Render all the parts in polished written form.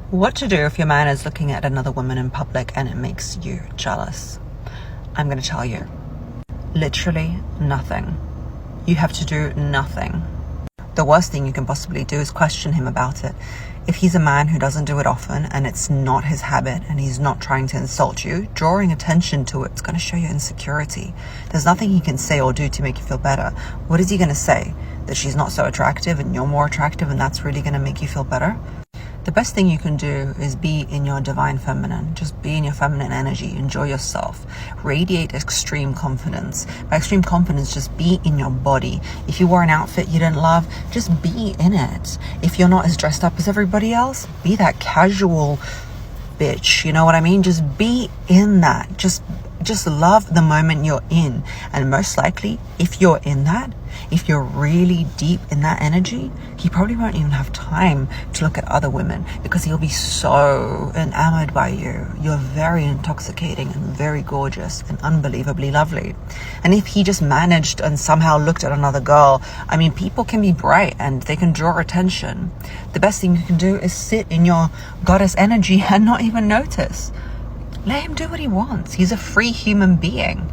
What to do if your man is looking at another woman in public and it makes you jealous? I'm going to tell you. Literally nothing. You have to do nothing. The worst thing you can possibly do is question him about it. If he's a man who doesn't do it often and it's not his habit and he's not trying to insult you, drawing attention to it's going to show you insecurity. There's nothing he can say or do to make you feel better. What is he going to say? That she's not so attractive and you're more attractive and that's really going to make you feel better? The best thing you can do is be in your divine feminine. Just be in your feminine energy. Enjoy yourself. Radiate extreme confidence. By extreme confidence, just be in your body. If you wore an outfit you didn't love, just be in it. If you're not as dressed up as everybody else, be that casual bitch. You know what I mean? Just be in that. Just love the moment you're in. And most likely, if you're in that, if you're really deep in that energy, he probably won't even have time to look at other women because he'll be so enamored by you. You're very intoxicating and very gorgeous and unbelievably lovely. And if he just managed and somehow looked at another girl, I mean, people can be bright and they can draw attention. The best thing you can do is sit in your goddess energy and not even notice. Let him do what he wants. He's a free human being.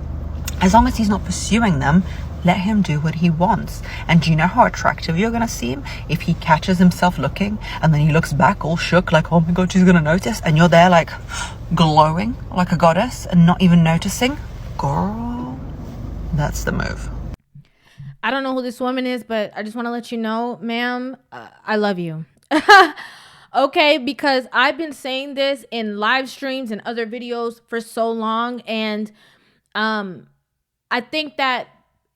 As long as he's not pursuing them, let him do what he wants. And do you know how attractive you're going to see him? If he catches himself looking and then he looks back all shook like, oh my God, she's going to notice. And you're there like glowing like a goddess and not even noticing. Girl, that's the move. I don't know who this woman is, but I just want to let you know, ma'am, I love you. Okay, because I've been saying this in live streams and other videos for so long, and I think that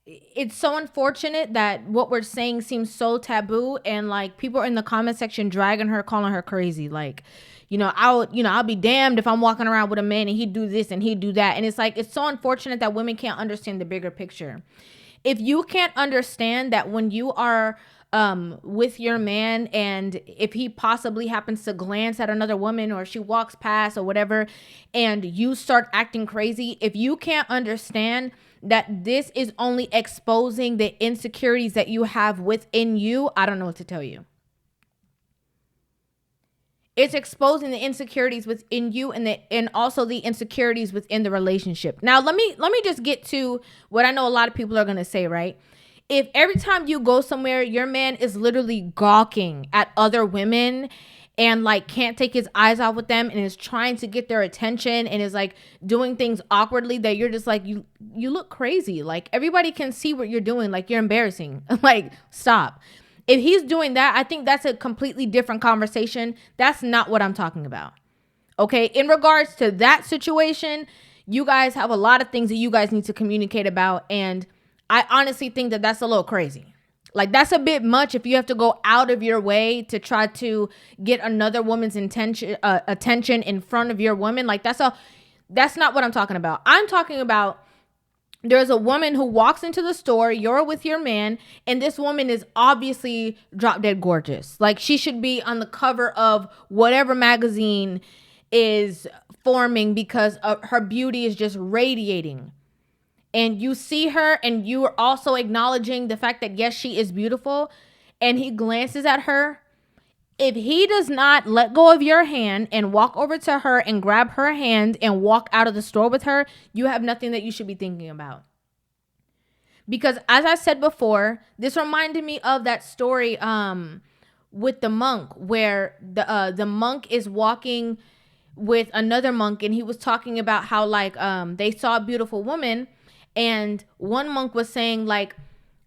it's so unfortunate that what we're saying seems so taboo, and like people are in the comment section dragging her, calling her crazy. Like, I'll be damned if I'm walking around with a man and he'd do this and he'd do that. And it's like, it's so unfortunate that women can't understand the bigger picture. If you can't understand that when you are with your man, and if he possibly happens to glance at another woman or she walks past or whatever, and you start acting crazy, if you can't understand that this is only exposing the insecurities that you have within you, I don't know what to tell you. It's exposing the insecurities within you and also the insecurities within the relationship. Now, let me just get to what I know a lot of people are going to say, right? If every time you go somewhere, your man is literally gawking at other women and like can't take his eyes off with them and is trying to get their attention and is like doing things awkwardly, that you're just like, you look crazy. Like, everybody can see what you're doing. Like, you're embarrassing. Like, stop. If he's doing that, I think that's a completely different conversation. That's not what I'm talking about. Okay, in regards to that situation, you guys have a lot of things that you guys need to communicate about, and I honestly think that that's a little crazy. Like, that's a bit much if you have to go out of your way to try to get another woman's attention in front of your woman. Like, that's not what I'm talking about. I'm talking about, there's a woman who walks into the store, you're with your man, and this woman is obviously drop dead gorgeous. Like, she should be on the cover of whatever magazine is forming because her beauty is just radiating. And you see her and you are also acknowledging the fact that, yes, she is beautiful, and he glances at her. If he does not let go of your hand and walk over to her and grab her hand and walk out of the store with her, you have nothing that you should be thinking about. Because as I said before, this reminded me of that story with the monk, where the monk is walking with another monk, and he was talking about how like they saw a beautiful woman. And one monk was saying like,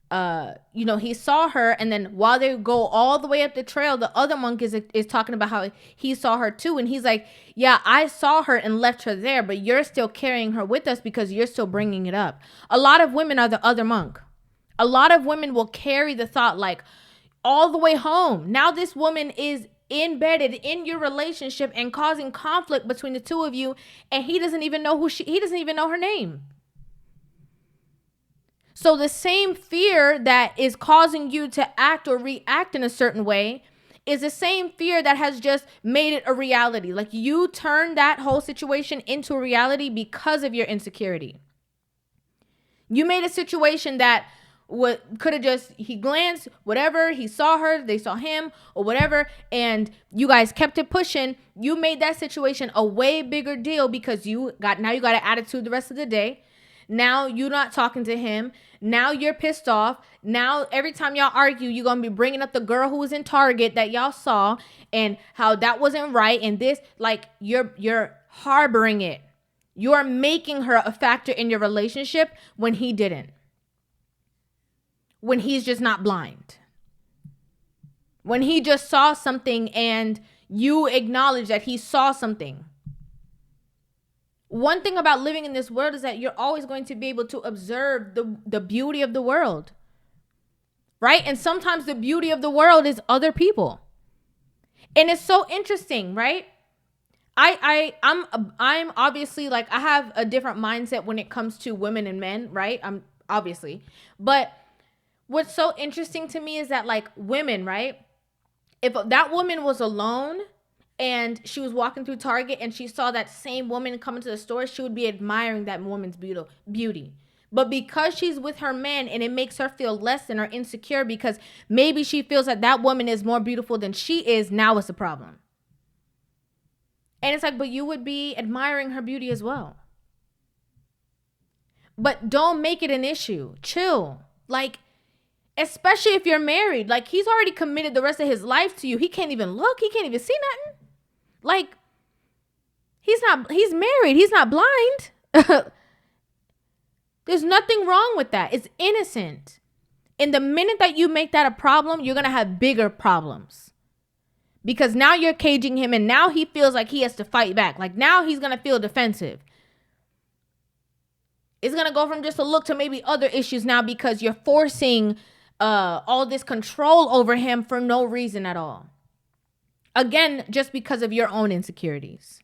he saw her, and then while they go all the way up the trail, the other monk is talking about how he saw her too. And he's like, yeah, I saw her and left her there, but you're still carrying her with us because you're still bringing it up. A lot of women are the other monk. A lot of women will carry the thought like all the way home. Now this woman is embedded in your relationship and causing conflict between the two of you, and he doesn't even know he doesn't even know her name. So the same fear that is causing you to act or react in a certain way is the same fear that has just made it a reality. Like, you turned that whole situation into a reality because of your insecurity. You made a situation that what could have just, he glanced, whatever, he saw her, they saw him, or whatever, and you guys kept it pushing. You made that situation a way bigger deal because you got an attitude the rest of the day. Now you're not talking to him. Now you're pissed off. Now every time y'all argue, you're going to be bringing up the girl who was in Target that y'all saw and how that wasn't right. And this, like, you're harboring it. You're making her a factor in your relationship when he didn't. When he's just not blind. When he just saw something and you acknowledge that he saw something. One thing about living in this world is that you're always going to be able to observe the beauty of the world. Right? And sometimes the beauty of the world is other people. And it's so interesting, right? I'm obviously, like, I have a different mindset when it comes to women and men, right? I'm obviously. But what's so interesting to me is that, like, women, right? If that woman was alone and she was walking through Target and she saw that same woman come into the store, she would be admiring that woman's beauty. But because she's with her man and it makes her feel less than or insecure because maybe she feels that that woman is more beautiful than she is, now it's a problem. And it's like, but you would be admiring her beauty as well. But don't make it an issue. Chill. Like, especially if you're married. Like, he's already committed the rest of his life to you. He can't even look. He can't even see nothing. Like, he's married. He's not blind. There's nothing wrong with that. It's innocent. And the minute that you make that a problem, you're going to have bigger problems. Because now you're caging him and now he feels like he has to fight back. Like, now he's going to feel defensive. It's going to go from just a look to maybe other issues now because you're forcing all this control over him for no reason at all. Again, just because of your own insecurities.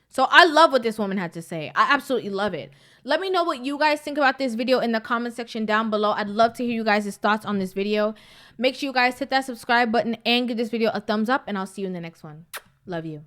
So I love what this woman had to say. I absolutely love it. Let me know what you guys think about this video in the comment section down below. I'd love to hear you guys' thoughts on this video. Make sure you guys hit that subscribe button and give this video a thumbs up, and I'll see you in the next one. Love you.